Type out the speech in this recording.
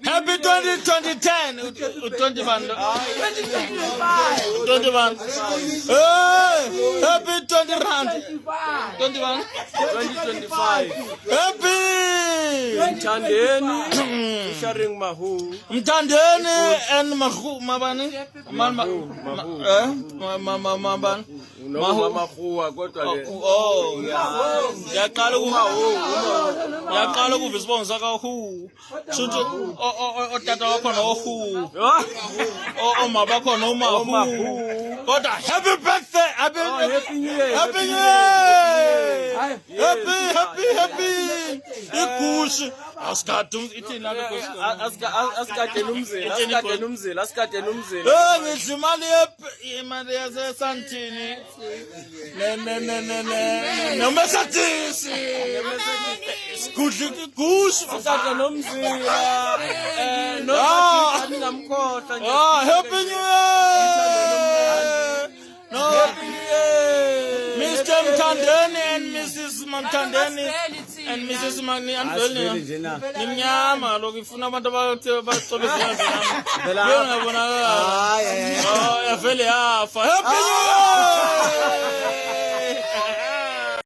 happy 2010. 21. 21. Happy 20 rand. 21. 2025. Happy. Mthandeni featuring Mahu. Mthandeni and Mahu mabani. Mabani. Mama Khua kodwa le. Oh, yaqala ukuvisa ka who. Shuthi otata wakho no who. Oma bakho no Mahu. Kodwa happy birthday. Happy New Year. Happy New Year. Happy. Igushi. Asikade ithina asikade numzela. Ngithi imali yasesantini. Noma sathisi. Isigudli igushi. Asikade nomzila. Ngamkhohla nje. Happy New Year. No. Mr. Mthandeni and Mrs. Mthandeni and Mrs. Magni Andoni. Nimnyama lokho ifuna abantu abaxolisa vela. Yona bona. Vele yafa. Happy New Year.